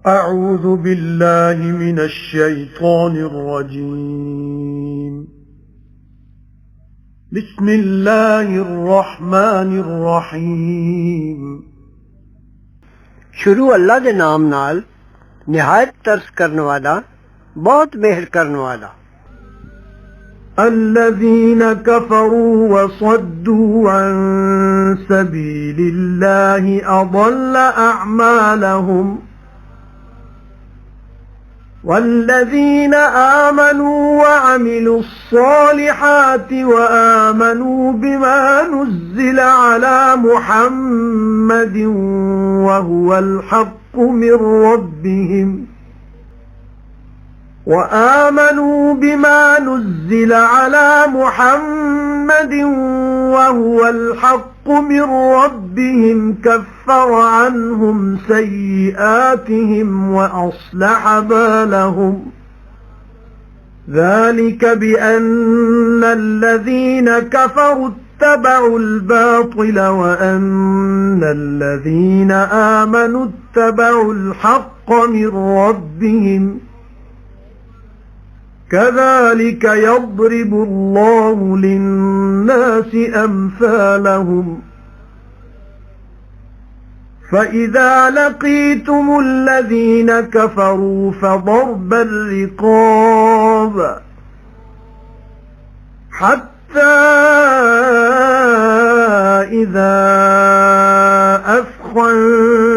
أعوذ بالله من الشيطان الرجيم بسم الله الرحمن الرحيم شروع اللہ دے نام نال نہایت ترس کرنے والا بہت مہر کرنے والا الذين كفروا وصدوا عن سبيل الله أضل أعمالهم والذين آمنوا وعملوا الصالحات وآمنوا بما نزل على محمد وهو الحق من ربهم وآمنوا بما نزل على محمد وهو الحق من ربهم كفر عنهم سيئاتهم وأصلح بالهم ذلك بأن الذين كفروا اتبعوا الباطل وأن الذين آمنوا اتبعوا الحق من ربهم كذلك يضرب الله للناس أمثالهم فإذا لقيتم الذين كفروا فضرب الرقاب حتى إذا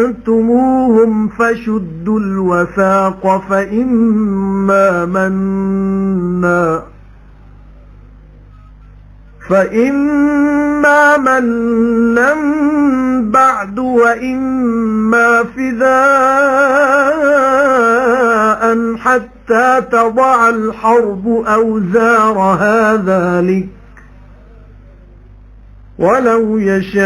أثخنتموهم فشدوا الوثاق فإما منا بعد وإما فداء حتى تضع الحرب أوزارها ذلك ولو يشاء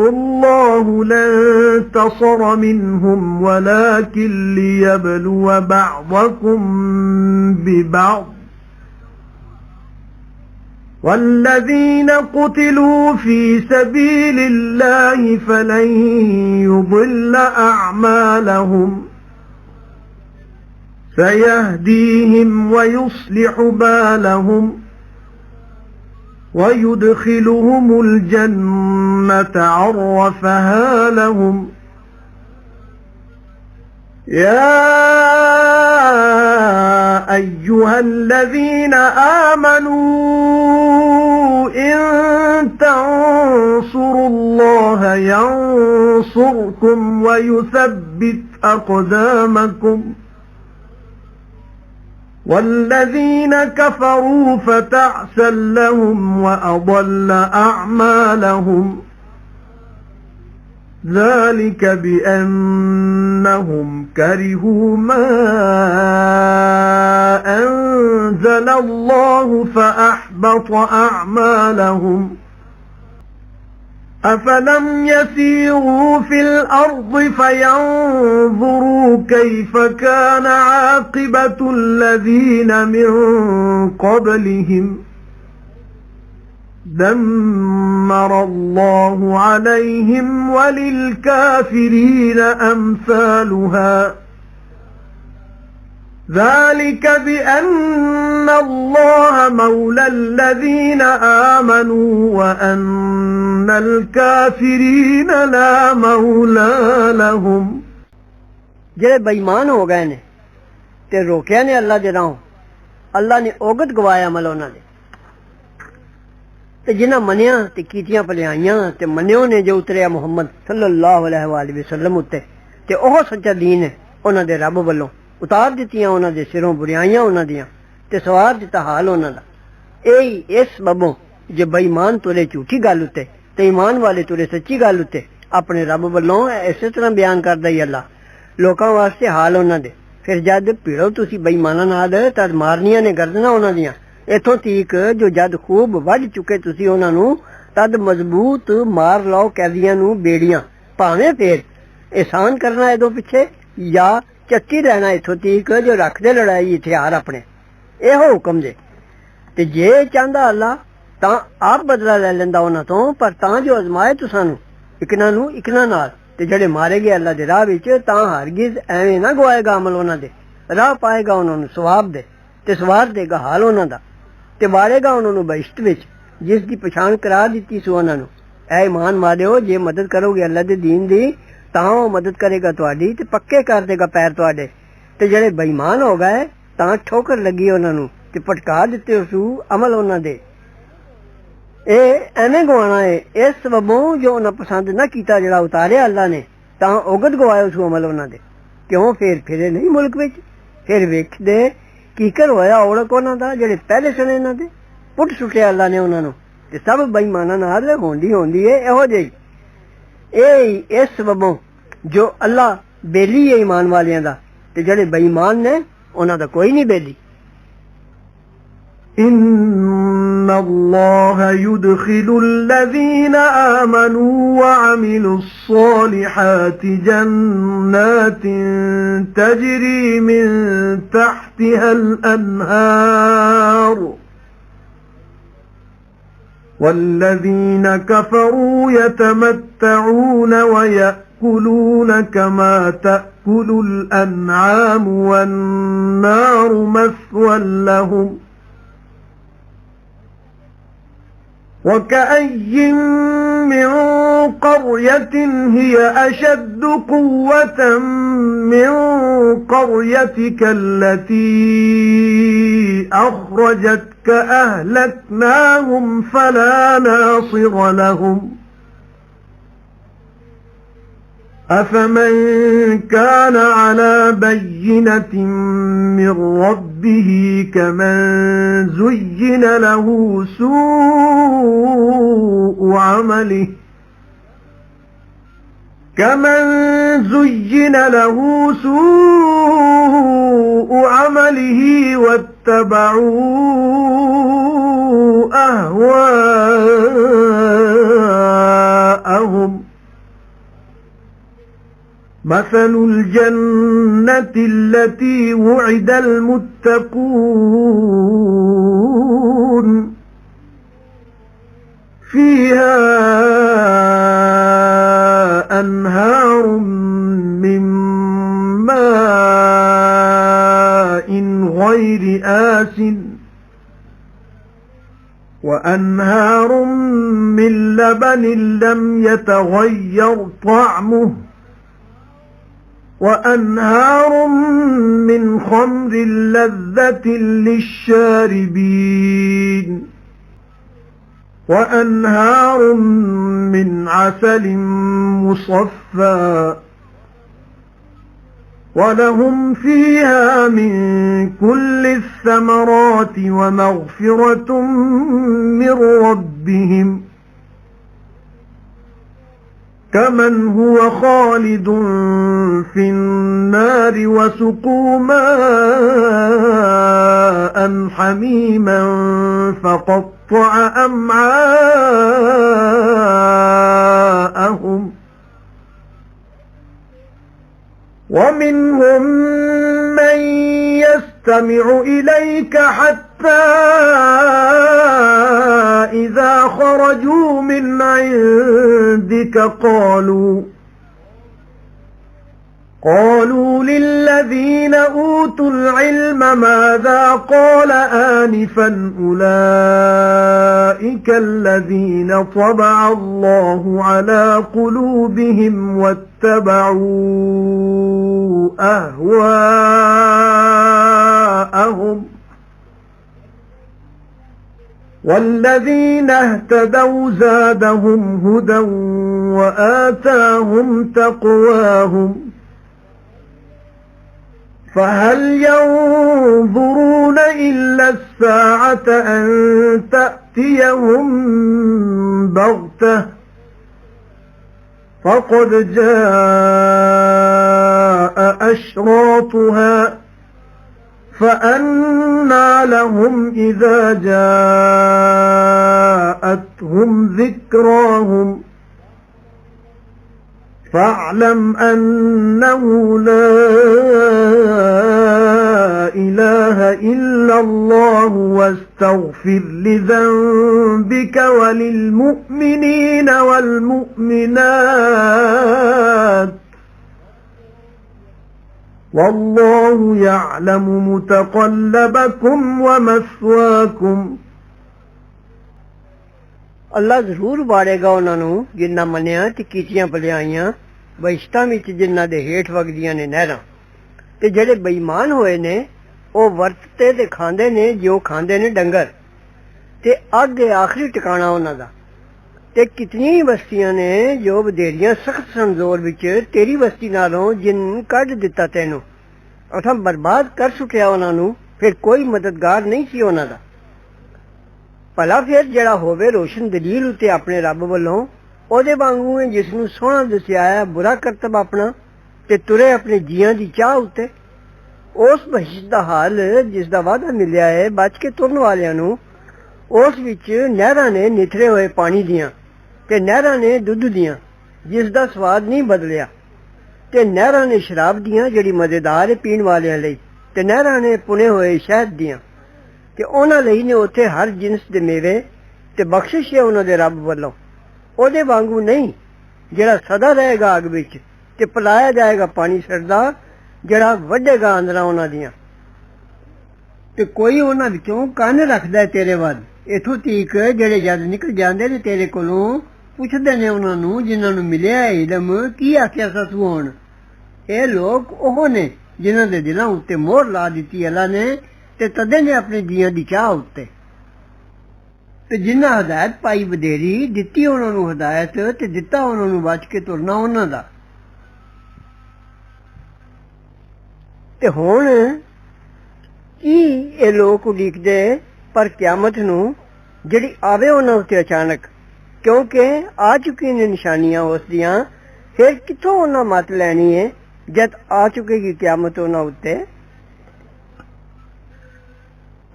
الله لانتصر منهم ولكن ليبلو بعضكم ببعض والذين قتلوا في سبيل الله فلن يضل أعمالهم سيهديهم ويصلح بالهم ويدخلهم الجنة عرفها لهم يا أيها الذين آمنوا إن تنصروا الله ينصركم ويثبت أقدامكم والذين كفروا فتعسا لهم وأضل أعمالهم ذلك بأنهم كرهوا ما أنزل الله فأحبط أعمالهم أفلم يسيروا في الأرض فينظروا كيف كان عاقبة الذين من قبلهم دمر الله عليهم وللكافرين أمثالها ذلك بأن الله مولى الذين آمنوا وأن الكافرين لا مولى لهم جڑے بےمان ہو گئے نے تے روکیا نے اللہ دے راہوں اللہ نے اوگت گوایا عمل انہاں دے تے جنہاں منیا تے کیتیاں پلیائیاں تے منیو نے جو اتریا محمد صلی اللہ علیہ وآلہ وسلم اتے تے اوہ سچا دین ہے انہاں دے رب والوں اتار دیتیاں انہاں دے سروں بریائیاں انہاں دیاں تے سوار دیتا حال انہاں دا اس سببوں جو بےمان تورے جھوٹی گل اتے تے ایمان والے تورے سچی گل اتے اپنے رب والوں اسی طرح بیان کردا ہی اللہ لوکاں واسطے حال انہاں دے پھر جد پیڑو تسی بےماناں نال تد مارنیاں نے گردناں انہاں دیاں اتھوں تیک جو جد خوب وڈ چکے تسی انہاں نوں تد مضبوط مار لو قیدیاں نوں بیڑیاں پاویں پھر احسان کرنا ادو پیچھے یا چکی رہنا اتھوں تیک جو رکھ دے لڑائی ہتھیار اپنے ਇਹੋ ਹੁਕਮ ਜੇ ਤੇ ਜੇ ਚਾਹੁੰਦਾ ਅੱਲਾ ਤਾਂ ਆਪ ਬਦਲਾ ਲੈ ਲੈਂਦਾ ਉਹਨਾਂ ਤੋਂ ਪਰ ਤਾਂ ਜੋ ਅਜ਼ਮਾਏ ਤੁਸਾਂ ਨੂੰ ਇਕਨਾਂ ਨਾਲ ते जेड़े मारे गए अल्लाह दे राह विच तां हरगिज एवें ना गवाएगा अमल उन्हां दे राह पाएगा उन्हां नूं सवाब दे ते सवार देगा हाल उन्हां दा ते वारेगा उन्हां नूं बहिश्त विच जिस दी पछाण करा दित्ती सो उन्हां नूं। ऐ ईमान वालिओ जे मदद करोगे अल्लाह दे दीन दी तां ओह मदद करेगा तुहाडी ते पक्के कर देगा पैर तुहाडे ते जेड़े बेईमान हो गए तां ठोकर लगी उन्हां नूं ते पटका दित्ते सू अमल उन्हां दे। एवें गवाना है इस सबबों जो उन्हें पसंद न किया जड़ा उतारिया अल्लाह ने तां उगत गवायो सू अमल उन्हां दे। क्यों फेर फिरे नहीं मुल्क विच फिर वेखदे कीकर होया औड़क उन्हां दा जेड़े पहले सने इन्हां दे पुट सुटिया अल्लाह ने उन्हां नूं ते सब बेईमानां नाल होंदी होंदी है इहो जेही इस सबबों जो अल्लाह बेली है ईमान वालियां दा ते जेड़े बेईमान ने उन्हां दा कोई नहीं बेली। إن الله يدخل الذين آمنوا وعملوا الصالحات جنات تجري من تحتها الأنهار والذين كفروا يتمتعون ويأكلون كما تأكل الأنعام والنار مثوى لهم وكأي من قرية هي أشد قوة من قريتك التي أخرجتك أهلكناهم فلا ناصر لهم أفمن كان على بينة من ربه كمن زين له سوء عمله واتبعوا أهواءهم مثل الجنة التي وعد المتقون فيها أنهار من ماء غير آسن وأنهار من لبن لم يتغير طعمه وأنهار من خمر لذة للشاربين وأنهار من عسل مصفى ولهم فيها من كل الثمرات ومغفرة من ربهم كمن هو خالد في النار وسقوا ماء حميما فقطع أمعاءهم ومنهم من يستمع إليك حتى إذا خرجوا من عندك قالوا للذين أوتوا العلم ماذا قال آنفا أولئك الذين طبع الله على قلوبهم واتبعوا أهواءهم والذين اهتدوا زادهم هدى وآتاهم تقواهم فهل ينظرون إلا الساعة أن تأتيهم بغتة فقد جاء أشراطها فأنى لهم إذا جاءتهم ذكراهم فاعلم أنه لا إله إلا الله واستغفر لذنبك وللمؤمنين والمؤمنات والله يعلم متقلبكم ومثواكم اللہ ضرور باڑے گا انہاں نوں جنہاں منیا تے کیتیاں بھلائیاں بہشتاں وچ جنہاں دے ہیٹھ وگدیاں نے نہراں تے جڑے بے ایمان ہوئے نے او ورتتے تے کھاندے نے جو کھاندے نے ڈنگر تے اگ آخری ٹکانا انہاں دا تے کتنی بستیاں نے جو بدھیریاں سخت سنزور وچ تیری بستی نالوں جن کڈ دتا تینوں اتھاں برباد کر سٹیا انہاں نوں پھر کوئی مددگار نہیں سی انہاں دا ਭਲਾ ਫਿਰ ਜਿਹੜਾ ਹੋਵੇ ਰੋਸ਼ਨ ਦਲੀਲ ਉੱਤੇ ਆਪਣੇ ਰੱਬ ਵੱਲੋਂ ਉਹਦੇ ਵਾਂਗੂ ਹੈ ਜਿਸ ਨੂੰ ਸੋਹਣਾ ਦੱਸਿਆ ਹੈ ਬੁਰਾ ਕਰਤਬ ਆਪਣਾ ਤੇ ਤੁਰੇ ਆਪਣੇ ਜੀਆਂ ਦੀ ਚਾਹ ਉੱਤੇ ਉਸ ਬਖਸ਼ਿਸ਼ ਦਾ ਹਾਲ ਜਿਸ ਦਾ ਵਾਅਦਾ ਮਿਲਿਆ ਹੈ ਬਚ ਕੇ ਤੁਰਨ ਵਾਲਿਆਂ ਨੂੰ ਉਸ ਵਿੱਚ ਨਹਿਰਾਂ ਨੇ ਨਿਥਰੇ ਹੋਏ ਪਾਣੀ ਦੀਆਂ ਤੇ ਨਹਿਰਾਂ ਨੇ ਦੁੱਧ ਦੀਆਂ ਜਿਸ ਦਾ ਸਵਾਦ ਨਹੀਂ ਬਦਲਿਆ ਤੇ ਨਹਿਰਾਂ ਨੇ ਸ਼ਰਾਬ ਦੀਆਂ ਜਿਹੜੀ ਮਜ਼ੇਦਾਰ ਹੈ ਪੀਣ ਵਾਲਿਆਂ ਲਈ ਤੇ ਨਹਿਰਾਂ ਨੇ ਪੁਣੇ ਹੋਏ ਸ਼ਹਿਦ ਦੀਆਂ ਤੇ ਉਹਨਾਂ ਲਈ ਨੇ ਉੱਥੇ ਹਰ ਜਿਨਸ ਦੇ ਮੇਵੇ ਤੇ ਬਖਸ਼ਿਸ਼ ਹੈ ਉਹਨਾਂ ਦੇ ਰੱਬ ਵੱਲੋਂ ਉਹਦੇ ਵਾਂਗੂ ਨਹੀਂ ਜਿਹੜਾ ਸਦਾ ਰਹੇਗਾ ਅੱਗ ਵਿੱਚ ਤੇ ਪਲਾਇਆ ਜਾਏਗਾ ਪਾਣੀ ਸਰਦਾ ਜਿਹੜਾ ਵੱਢੇਗਾ ਅੰਦਰਾਂ ਉਹਨਾਂ ਦੀਆਂ ਤੇ ਕੋਈ ਉਹਨਾਂ ਵਿੱਚੋਂ ਕੰਨ ਰੱਖਦਾ ਤੇਰੇ ਵੱਲ ਇਥੋਂ ਤੀਕ ਜਿਹੜੇ ਜਦ ਨਿਕਲ ਜਾਂਦੇ ਨੇ ਤੇਰੇ ਕੋਲੋਂ ਪੁੱਛਦੇ ਨੇ ਉਹਨਾਂ ਨੂੰ ਜਿਨ੍ਹਾਂ ਨੂੰ ਮਿਲਿਆ ਇਲਮ ਕੀ ਆਖਿਆ ਸਾ ਤੂੰ ਹੁਣ ਇਹ ਲੋਕ ਉਹ ਨੇ ਜਿਨ੍ਹਾਂ ਦੇ ਦਿਲਾਂ ਉੱਤੇ ਮੋਹਰ ਲਾ ਦਿੱਤੀ ਅੱਲਾ ਨੇ ਤੇ ਤਦੇ ਨੇ ਆਪਣੇ ਜੀਆਂ ਦੀ ਚਾਹ ਉੱਤੇ ਤੇ ਜਿਨ੍ਹਾਂ ਹਦਾਇਤ ਪਾਈ ਵਧੇਰੀ ਦਿੱਤੀ ਉਹਨਾਂ ਨੂੰ ਹਦਾਇਤ ਤੇ ਦਿੱਤਾ ਉਹਨਾਂ ਨੂੰ ਬਚ ਕੇ ਤੁਰਨਾ ਉਹਨਾਂ ਦਾ ਤੇ ਹੁਣ ਕੀ ਇਹ ਲੋਕ ਉਡੀਕਦੇ ਪਰ ਕਿਆਮਤ ਨੂੰ ਜਿਹੜੀ ਆਵੇ ਉਹਨਾਂ ਉੱਤੇ ਅਚਾਨਕ ਕਿਉਂਕਿ ਆ ਚੁੱਕੀ ਨੇ ਨਿਸ਼ਾਨੀਆਂ ਉਸ ਦੀਆਂ ਫਿਰ ਕਿੱਥੋਂ ਉਹਨਾਂ ਮਤ ਲੈਣੀ ਹੈ ਜਦ ਆ ਚੁੱਕੇਗੀ ਕਿਆਮਤ ਉਹਨਾਂ ਉੱਤੇ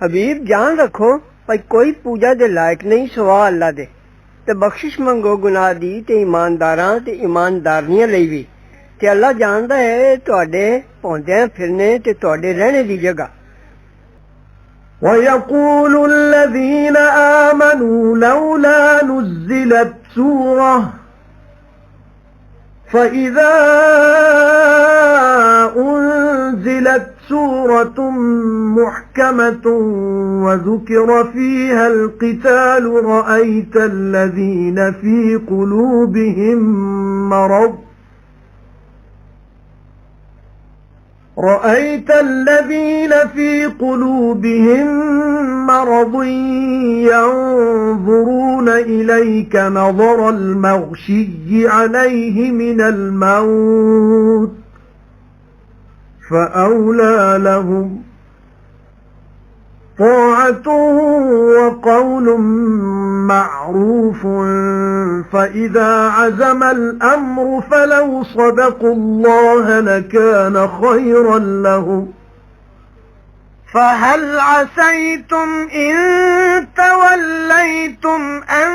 हबीब जान रखो भाई कोई पूजा दे लायक नहीं सिवा अल्लाह दे ते बख्शिश मंगो गुनाह दी ते ईमानदारां ते ईमानदारनियां लई भी ते अल्लाह जानदा है तुहाडे पौंदे फिरने ते तुहाडे रहने दी जगह ويقول الذين آمنوا لولا نزلت سورة فإذا أنزلت سورة محكمة وذكر فيها القتال رأيت الذين في قلوبهم مرض ينظرون إليك نظر المغشي عليه من الموت فأولى لهم طاعة وقول معروف فإذا عزم الأمر فلو صدقوا الله لكان خيرا لهم فهل عسيتم إن توليتم أن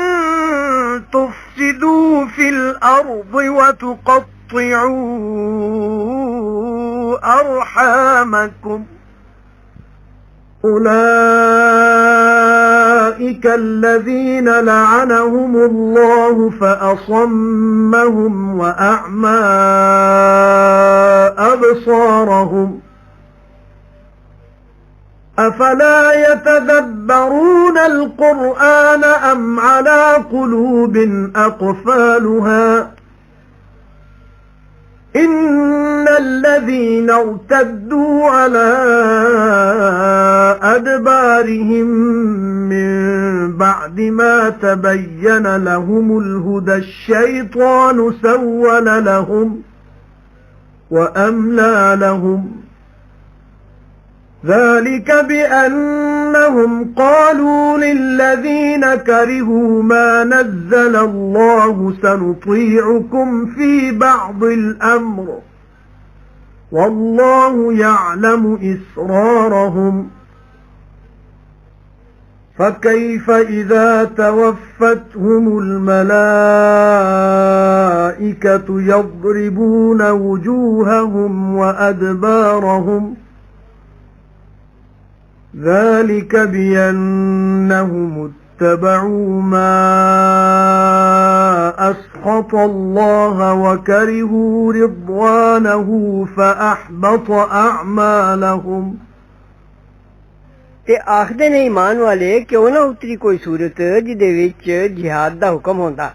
تفسدوا في الأرض وتقطعوا أرحامكم أولئك الذين لعنهم الله فأصمهم وأعمى أبصارهم أفلا يتدبرون القرآن أم على قلوب أقفالها إن الذين ارتدوا على أدبارهم من بعد ما تبين لهم الهدى الشيطان سول لهم وأملى لهم ذلك بأنهم قالوا للذين كرهوا ما نزل الله سنطيعكم في بعض الأمر والله يعلم إسرارهم فكيف إذا توفتهم الملائكة يضربون وجوههم وأدبارهم ذلك بأنهم اتبعوا ما أسخط الله وكرهوا رضوانه فأحبط أعمالهم ਤੇ ਆਖਦੇ ਨੇ ਈਮਾਨ ਵਾਲੇ ਕਿਉਂ ਨਾ ਉਤਰੀ ਕੋਈ ਸੂਰਤ ਜਿਹਦੇ ਵਿੱਚ ਜਿਹਾਦ ਦਾ ਹੁਕਮ ਹੁੰਦਾ।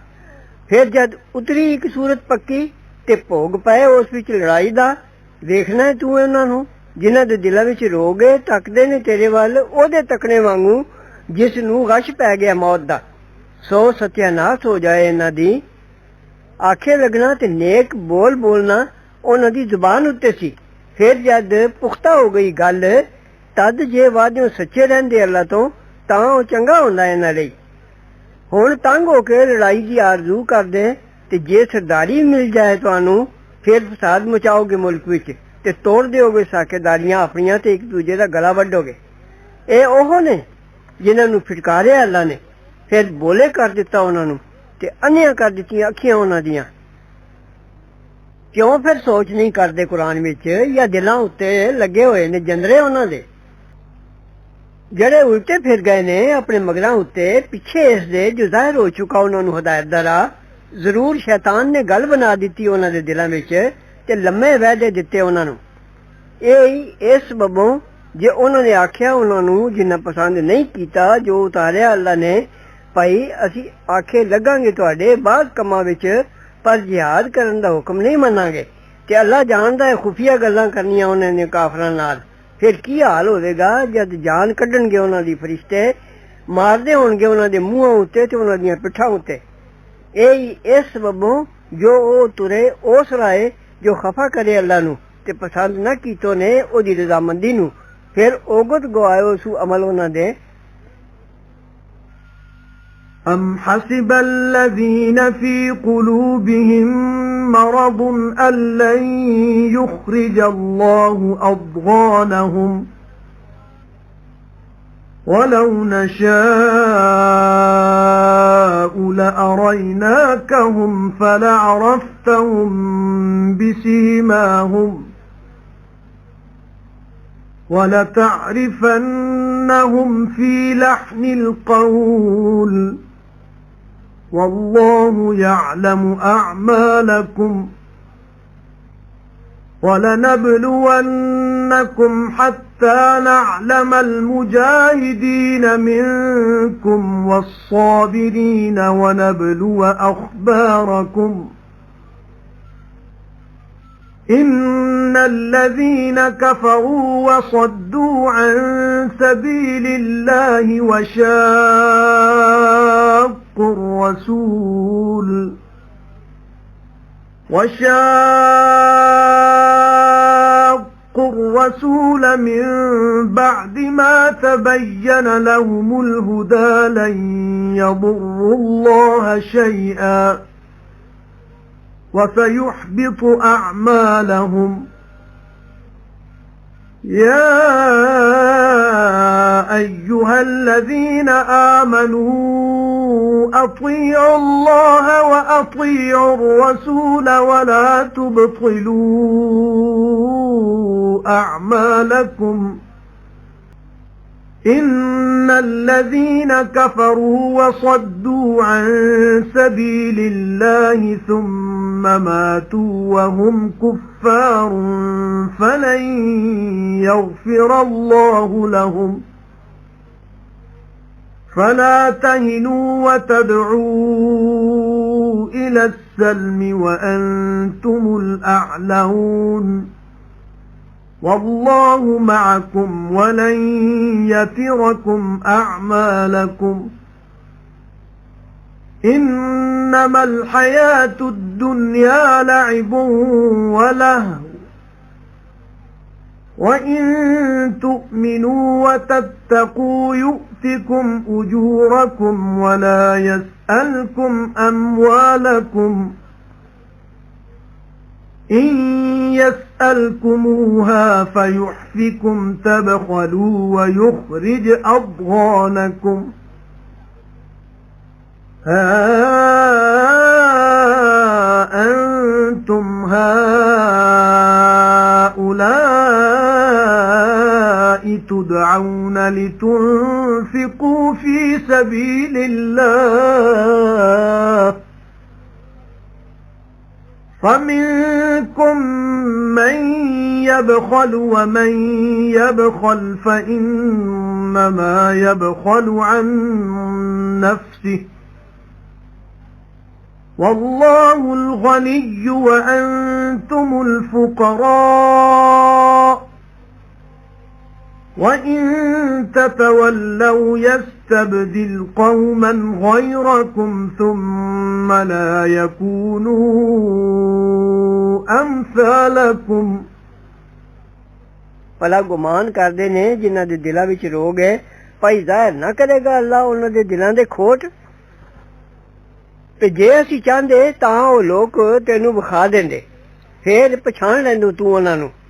ਫਿਰ ਜਦ ਉਤਰੀ ਇੱਕ ਸੂਰਤ ਪੱਕੀ ਤੇ ਭੋਗ ਪਏ ਉਸ ਵਿੱਚ ਲੜਾਈ ਦਾ, ਵੇਖਣਾ ਤੂੰ ਉਹਨਾਂ ਨੂੰ ਜਿਨ੍ਹਾਂ ਦੇ ਦਿਲਾਂ ਵਿੱਚ ਰੋਗ ਏ, ਤੱਕਦੇ ਨੇ ਤੇਰੇ ਵੱਲ ਉਹਦੇ ਤੱਕਣੇ ਵਾਂਗੂ ਜਿਸ ਨੂੰ ਗਸ਼ ਪੈ ਗਿਆ ਮੌਤ ਦਾ। ਸੋ ਸਤਿਆਨਾਸ਼ ਹੋ ਜਾਏ ਇਹਨਾਂ ਦੀ। ਆਖੇ ਲੱਗਣਾ ਤੇ ਨੇਕ ਬੋਲ ਬੋਲਣਾ ਉਹਨਾਂ ਦੀ ਜ਼ੁਬਾਨ ਉੱਤੇ ਸੀ। ਫਿਰ ਜਦ ਪੁਖਤਾ ਹੋ ਗਈ ਗੱਲ, ਤਦ ਜੇ ਵਾਅਦਿਓਂ ਸੱਚੇ ਰਹਿੰਦੇ ਅੱਲਾ ਤੋਂ, ਤਾਂ ਉਹ ਚੰਗਾ ਹੁੰਦਾ ਇਹਨਾਂ ਲਈ। ਹੁਣ ਤੰਗ ਹੋ ਕੇ ਲੜਾਈ ਦੀ ਆਰਜ਼ੂ ਕਰਦੇ, ਤੇ ਜੇ ਸਰਦਾਰੀ ਮਿਲ ਜਾਏ ਤੁਹਾਨੂੰ, ਫਿਰ ਫਸਾਦ ਮਚਾਓਗੇ ਮੁਲਕ ਵਿੱਚ ਤੇ ਤੋੜ ਦਿਓਗੇ ਸਾਕੇਦਾਰੀਆਂ ਆਪਣੀਆਂ ਤੇ ਇੱਕ ਦੂਜੇ ਦਾ ਗਲਾ ਵੱਢੋਗੇ। ਇਹ ਉਹ ਨੇ ਜਿਨ੍ਹਾਂ ਨੂੰ ਫਿਟਕਾਰਿਆ ਅੱਲਾ ਨੇ, ਫਿਰ ਬੋਲੇ ਕਰ ਦਿੱਤਾ ਉਹਨਾਂ ਨੂੰ ਤੇ ਅੰਨ੍ਹੀਆਂ ਕਰ ਦਿੱਤੀਆਂ ਅੱਖੀਆਂ ਉਹਨਾਂ ਦੀਆਂ। ਕਿਉਂ ਫਿਰ ਸੋਚ ਨਹੀਂ ਕਰਦੇ ਕੁਰਾਨ ਵਿੱਚ, ਜਾਂ ਦਿਲਾਂ ਉੱਤੇ ਲੱਗੇ ਹੋਏ ਨੇ ਜੰਦਰੇ ਉਹਨਾਂ ਦੇ ਜਿਹੜੇ ਉਲਟੇ ਫਿਰ ਗਏ ਨੇ ਆਪਣੇ ਮਗਰਾਂ ਉੱਤੇ, ਪਿੱਛੇ ਇਸ ਦੇ ਜੋ ਜ਼ਾਹਿਰ ਹੋ ਚੁੱਕਾ ਉਹਨਾਂ ਨੂੰ ਹਦਾਇਤ ਦਾ ਰਾਹ। ਜ਼ਰੂਰ ਸ਼ੈਤਾਨ ਨੇ ਗੱਲ ਬਣਾ ਦਿੱਤੀ ਉਹਨਾਂ ਦੇ ਦਿਲਾਂ ਵਿੱਚ ਤੇ ਲੰਮੇ ਵਾਅਦੇ ਦਿੱਤੇ ਉਹਨਾਂ ਨੂੰ। ਇਹ ਇਸ ਸਬਬੋਂ ਜੇ ਉਹਨਾਂ ਨੇ ਆਖਿਆ ਉਹਨਾਂ ਨੂੰ ਜਿੰਨਾ ਪਸੰਦ ਨਹੀਂ ਕੀਤਾ ਜੋ ਉਤਾਰਿਆ ਅੱਲਾ ਨੇ, ਭਾਈ ਅਸੀਂ ਆਖੇ ਲੱਗਾਂਗੇ ਤੁਹਾਡੇ ਬਾਅਦ ਕੰਮਾਂ ਵਿੱਚ, ਪਰ ਜਿਹਾਦ ਕਰਨ ਦਾ ਹੁਕਮ ਨਹੀਂ ਮੰਨਾਂਗੇ। ਤੇ ਅੱਲਾ ਜਾਣਦਾ ਹੈ ਖੁਫੀਆ ਗੱਲਾਂ ਕਰਨੀਆਂ ਉਹਨਾਂ ਨੇ ਕਾਫਰਾਂ ਨਾਲ। ਫਿਰ ਕੀ ਹਾਲ ਹੋਵੇਗਾ ਜਦ ਜਾਨ ਕੱਢਣਗੇ ਉਹਨਾਂ ਦੀ ਫਰਿਸ਼ਤੇ, ਮਾਰਦੇ ਹੋਣਗੇ ਉਹਨਾਂ ਦੇ ਮੂੰਹਾਂ ਉੱਤੇ ਤੇ ਉਹਨਾਂ ਦੀਆਂ ਪਿੱਠਾਂ ਉੱਤੇ। ਇਹ ਇਸ ਸਬਬੋਂ ਜੋ ਉਹ ਤੁਰੇ ਉਸ ਰਾਏ ਜੋ ਖਫਾ ਕਰੇ ਅੱਲਾ ਨੂੰ ਤੇ ਪਸੰਦ ਨਾ ਕੀਤੋ ਨੇ ਉਹਦੀ ਰਜ਼ਾਮੰਦੀ ਨੂੰ, ਫਿਰ ਔਗਤ ਗਵਾਇਓ ਸੂ ਅਮਲ ਉਹਨਾਂ ਦੇ। أَمْ حَسِبَ الَّذِينَ فِي قُلُوبِهِم مَّرَضٌ أَن لَّن يُخْرِجَ اللَّهُ أَضْغَانَهُمْ وَلَوْ نَشَاءُ لَأَرَيْنَاكَهُمْ فَلَعَرَفْتَهُم بِسِيمَاهُمْ وَلَتَعْرِفَنَّهُمْ فِي لَحْنِ الْقَوْلِ وَاللَّهُ يَعْلَمُ أَعْمَالَكُمْ وَلَنَبْلُوَنَّكُمْ حَتَّى نَعْلَمَ الْمُجَاهِدِينَ مِنكُمْ وَالصَّابِرِينَ وَنَبْلُوَ أَخْبَارَكُمْ إِنَّ الَّذِينَ كَفَرُوا وَصَدُّوا عَن سَبِيلِ اللَّهِ وَشَاقُّوا الرَّسُولَ مِن بَعْدِ مَا تَبَيَّنَ لَهُمُ الْهُدَى لَن يَضُرُّوا اللَّهَ شَيْئًا وَسَيُحْبِطُ أَعْمَالَهُمْ يَا أَيُّهَا الَّذِينَ آمَنُوا أَطِيعُوا اللَّهَ وَأَطِيعُوا الرَّسُولَ وَلَا تُبْطِلُوا أَعْمَالَكُمْ إِنَّ الَّذِينَ كَفَرُوا وَصَدُّوا عَن سَبِيلِ اللَّهِ ثُمَّ مَاتُوا وَهُمْ كُفَّارٌ فَلَن يَغْفِرَ اللَّهُ لَهُمْ فَلَا تَهِنُوا وَتَدْعُوا إِلَى السَّلْمِ وَأَنتُمُ الْأَعْلَوْنَ وَاللَّهُ مَعَكُمْ وَلَن يَتِرَكُمْ أَعْمَالَكُمْ إِنَّمَا الْحَيَاةُ الدُّنْيَا لَعِبٌ وَلَهْوٌ وَإِن تُؤْمِنُوا وَتَتَّقُوا يُؤْتِكُمْ أُجُورَكُمْ وَلَا يَسْأَلْكُمْ أَمْوَالَكُمْ إِن يَسْأَلْكُمُوهَا فَيُحْفِكُمْ تَبْخَلُوا وَيُخْرِجْ أَضْغَانَكُمْ ها أنتم هؤلاء تدعون لتنفقوا في سبيل الله فمنكم من يبخل ومن يبخل فإنما يبخل عن نفسه والله الغني وأنتم الفقراء وإن تتولوا يستبدل قوما غيركم ثم لا يكونوا أمثالكم ਭਲਾ ਗੁਮਾਨ ਕਰਦੇ ਨੇ ਜਿਨ੍ਹਾਂ ਦੇ ਦਿਲਾਂ ਵਿੱਚ ਰੋਗ ਹੈ ਭਾਈ ਜ਼ਾਹਿਰ ਨਾ ਕਰੇਗਾ ਅੱਲਾ ਉਹਨਾਂ ਦੇ ਦਿਲਾਂ ਦੇ ਖੋਟ ਤੇ ਜੇ ਅਸੀਂ ਚਾਹੁੰਦੇ ਤਾਂ ਉਹ ਲੋਕ ਤੈਨੂੰ ਵਿਖਾ ਦਿੰਦੇ ਫੇਰ ਪਛਾਣ ਲੈਂਦੋ ਤੂੰ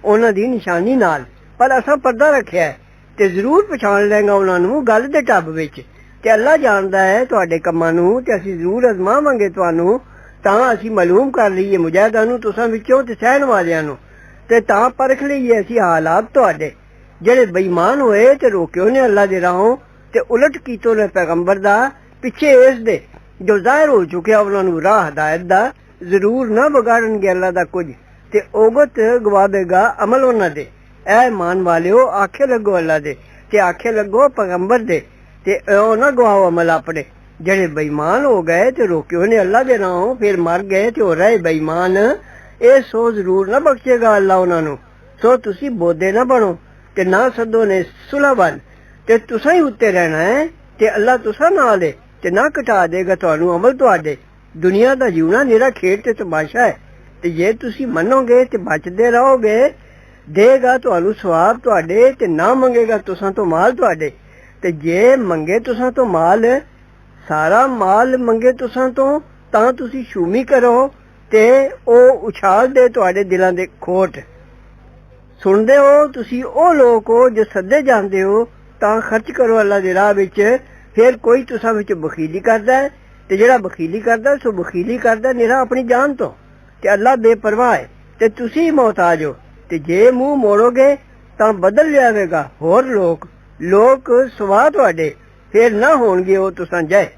ਉਹਨਾਂ ਦੀ ਨਿਸ਼ਾਨੀ ਨਾਲ ਪਰ ਅਸਾਂ ਪਰਦਾ ਰੱਖਿਆ ਤੇ ਜ਼ਰੂਰ ਪਛਾਣ ਲੈਂਗਾ ਉਹਨਾਂ ਨੂੰ ਗੱਲ ਦੇ ਟੱਬ ਵਿੱਚ ਤੇ ਅੱਲਾ ਜਾਣਦਾ ਹੈ ਤੁਹਾਡੇ ਕੰਮਾਂ ਨੂੰ ਤੇ ਅਸੀਂ ਜ਼ਰੂਰ ਅਜ਼ਮਾਵਾਂਗੇ ਤੁਹਾਨੂੰ ਤਾਂ ਅਸੀਂ ਮਾਲੂਮ ਕਰ ਲਈਏ ਮੁਜਾਹਿਦਾਂ ਨੂੰ ਤੁਸਾਂ ਵਿੱਚੋਂ ਤੇ ਸਹਿਣ ਵਾਲਿਆਂ ਨੂੰ ਤੇ ਤਾਂ ਪਰਖ ਲਈਏ ਅਸੀਂ ਹਾਲਾਤ ਤੁਹਾਡੇ ਜਿਹੜੇ ਬੇਈਮਾਨ ਹੋਏ ਤੇ ਰੋਕਿਓ ਨੇ ਅੱਲਾ ਦੇ ਰਾਹੋਂ ਤੇ ਉਲਟ ਕੀਤੋ ਨੇ ਪੈਗੰਬਰ ਦਾ ਪਿੱਛੇ ਇਸ ਦੇ ਜੋ ਜ਼ਾਹਿਰ ਹੋ ਚੁੱਕਿਆ ਉਹਨਾਂ ਨੂੰ ਰਾਹ ਹਦਾਇਤ ਦਾ ਜ਼ਰੂਰ ਨਾ ਵਿਗਾੜਨਗੇ ਅੱਲਾ ਦਾ ਕੁਝ ਤੇ ਔਗਤ ਗਵਾ ਦੇਗਾ ਅਮਲ ਉਹਨਾਂ ਦੇ ਐ ਮਾਨ ਵਾਲਿਓ ਆਖੇ ਲੱਗੋ ਅੱਲਾ ਦੇ ਤੇ ਆਖੇ ਲੱਗੋ ਪੈਗੰਬਰ ਦੇ ਤੇ ਉਹ ਨਾ ਗਵਾਓ ਅਮਲ ਆਪਣੇ ਜਿਹੜੇ ਬੇਈਮਾਨ ਹੋ ਗਏ ਤੇ ਰੋਕਿਓ ਨੇ ਅੱਲਾ ਦੇ ਰਾਹੋਂ ਫਿਰ ਮਰ ਗਏ ਤੇ ਹੋ ਰਹੇ ਬੇਈਮਾਨ ਇਹ ਸੋ ਜ਼ਰੂਰ ਨਾ ਬਖਸ਼ੇਗਾ ਅੱਲਾ ਉਹਨਾਂ ਨੂੰ ਸੋ ਤੁਸੀਂ ਬੋਦੇ ਨਾ ਬਣੋ ਤੇ ਨਾ ਸੱਦੋ ਨੇ ਸੁਲ੍ਹਾ ਵੱਲ ਤੇ ਤੁਸਾਂ ਹੀ ਉੱਤੇ ਰਹਿਣਾ ਹੈ ਤੇ ਅੱਲਾ ਤੁਸਾਂ ਨਾਲ ਹੈ ਤੇ ਨਾ ਘਟਾ ਦੇਗਾ ਤੁਹਾਨੂੰ ਅਮਲ ਤੁਹਾਡੇ ਦੁਨੀਆ ਦਾ ਜਿਉਣਾ ਨਿਰਾ ਖੇਡ ਤੇ ਤਮਾਸ਼ਾ ਹੈ ਤੇ ਜੇ ਤੁਸੀਂ ਮੰਨੋਗੇ ਤੇ ਬਚਦੇ ਰਹੋਗੇ ਦੇਗਾ ਤੁਹਾਨੂੰ ਸਵਾਬ ਤੁਹਾਡੇ ਤੇ ਨਾ ਮੰਗੇਗਾ ਤੁਸਾਂ ਤੋਂ ਮਾਲ ਤੁਹਾਡੇ ਤੇ ਜੇ ਮੰਗੇ ਤੁਸਾਂ ਤੋਂ ਮਾਲ ਸਾਰਾ ਮਾਲ ਮੰਗੇ ਤੁਸਾਂ ਤੋਂ ਤਾਂ ਤੁਸੀਂ ਸ਼ੂਮੀ ਕਰੋ ਤੇ ਉਹ ਉਛਾਲ ਦੇ ਤੁਹਾਡੇ ਦਿਲਾਂ ਦੇ ਖੋਟ ਸੁਣਦੇ ਹੋ ਤੁਸੀਂ ਉਹ ਲੋਕ ਹੋ ਜੋ ਸੱਦੇ ਜਾਂਦੇ ਹੋ ਤਾਂ ਖਰਚ ਕਰੋ ਅੱਲਾ ਦੇ ਰਾਹ ਵਿੱਚ ਫਿਰ ਕੋਈ ਤੁਸਾਂ ਵਿੱਚ ਬਖੀਲੀ ਕਰਦਾ ਹੈ ਤੇ ਜਿਹੜਾ ਬਖੀਲੀ ਕਰਦਾ ਸੋ ਬਖੀਲੀ ਕਰਦਾ ਨਿਰਾ ਆਪਣੀ ਜਾਨ ਤੋਂ ਤੇ ਅੱਲਾ ਬੇਪਰਵਾਹ ਹੈ ਤੇ ਤੁਸੀਂ ਮੁਹਤਾਜ ਹੋ ਤੇ ਜੇ ਮੂੰਹ ਮੋੜੋਗੇ ਤਾਂ ਬਦਲ ਜਾਵੇਗਾ ਹੋਰ ਲੋਕ ਸਵਾ ਤੁਹਾਡੇ ਫਿਰ ਨਾ ਹੋਣਗੇ ਉਹ ਤੁਸਾਂ ਜਾਏ